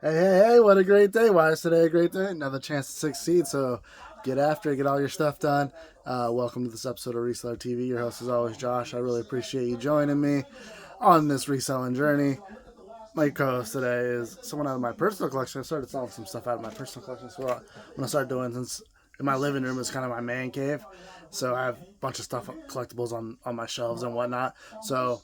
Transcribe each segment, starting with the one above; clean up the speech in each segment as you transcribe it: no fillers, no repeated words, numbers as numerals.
Hey, what a great day. Why is today a great day? Another chance to succeed. So get after it, get all your stuff done. Welcome to this episode of Reseller TV. Your host is always Josh. I really appreciate you joining me on this reselling journey. My co-host today is someone out of my personal collection. I started selling some stuff out of my personal collection. So what I'm going to start doing, since in my living room is kind of my man cave, so I have a bunch of stuff, collectibles on my shelves and whatnot. So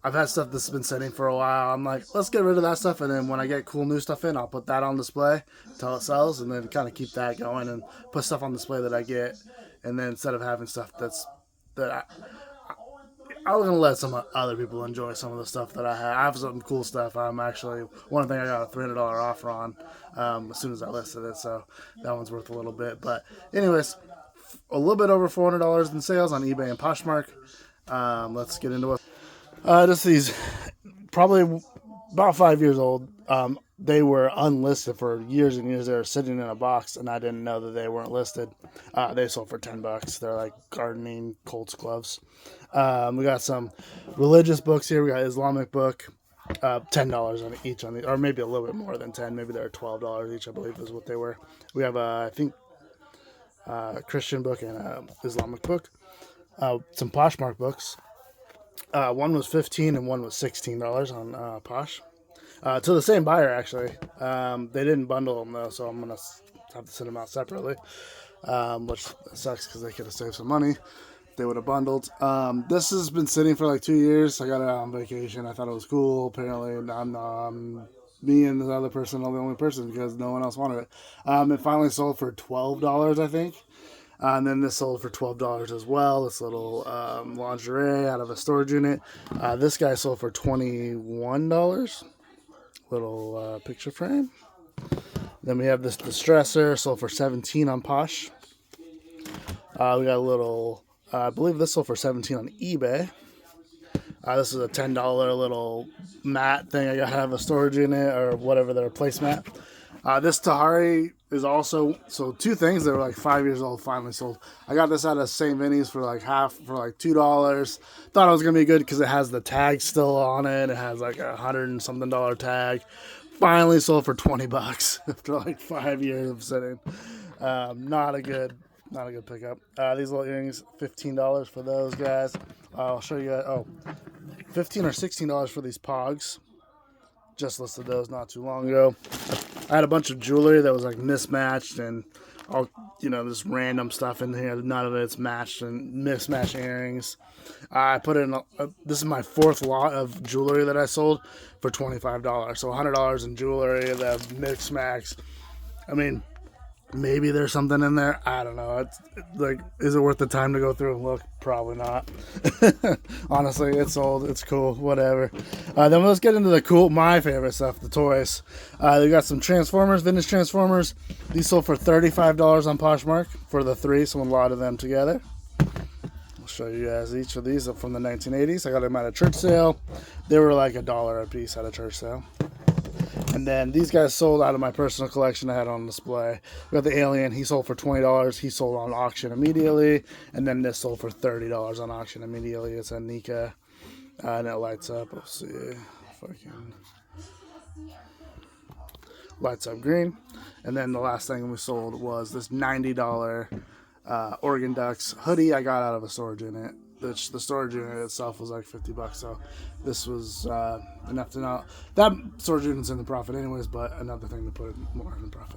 I've had stuff that's been sitting for a while. I'm like, let's get rid of that stuff, and then when I get cool new stuff in, I'll put that on display until it sells, and then kind of keep that going and put stuff on display that I get, and then instead of having stuff I'm gonna let some other people enjoy some of the stuff that I have. I have some cool stuff. I'm actually one thing I got a $300 offer on as soon as I listed it, so that one's worth a little bit. But anyways, a little bit over $400 in sales on eBay and Poshmark. Let's get into it. Just these, probably about 5 years old. They were unlisted for years and years. They were sitting in a box, and I didn't know that they weren't listed. They sold for $10. They're like gardening Colts gloves. We got some religious books here. We got Islamic book, $10 on each on the, or maybe a little bit more than 10. Maybe they're $12 each, I believe is what they were. We have I think a Christian book and a Islamic book. Some Poshmark books. One was $15 and one was $16 on Posh. To the same buyer, actually. They didn't bundle them, though, so I'm going to have to send them out separately, which sucks because they could have saved some money. They would have bundled. This has been sitting for like 2 years. I got it out on vacation. I thought it was cool. Apparently, me and the other person are the only person because no one else wanted it. It finally sold for $12, I think. And then this sold for $12 as well. This little lingerie out of a storage unit. This guy sold for $21. Little picture frame. Then we have this distresser, sold for $17 on Posh. We got a little, I believe this sold for $17 on eBay. This is a $10 little mat thing. I got to have a storage unit or whatever their placemat. This Tahari is also, so two things that were like 5 years old finally sold. I got this out of St. Vinny's for like $2. Thought it was going to be good because it has the tag still on it. It has like $100 and something tag. Finally sold for $20 after like 5 years of sitting. Not a good pickup. These little earrings, $15 for those guys. I'll show you guys. Oh, $15 or $16 for these Pogs. Just listed those not too long ago. I had a bunch of jewelry that was like mismatched and all, this random stuff in here. None of it's matched and mismatched earrings. I put in, this is my fourth lot of jewelry that I sold for $25. So $100 in jewelry, the mismatched. I mean, maybe there's something in there. I don't know. It's like, is it worth the time to go through and look? Probably not. Honestly, it's old. It's cool. Whatever. Then let's get into my favorite stuff, the toys. They got some Transformers, vintage Transformers. These sold for $35 on Poshmark for the three, so a lot of them together. I'll show you guys each of these from the 1980s. I got them at a church sale. They were like $1 a piece at a church sale. And then these guys sold out of my personal collection I had on display. We got the Alien. He sold for $20. He sold on auction immediately. And then this sold for $30 on auction immediately. It's a Nika. And it lights up. Let's see. Fucking lights up green. And then the last thing we sold was this $90 Oregon Ducks hoodie I got out of a storage unit. Which the storage unit itself was like $50, so this was enough to know. That storage unit's in the profit anyways, but another thing to put more in the profit.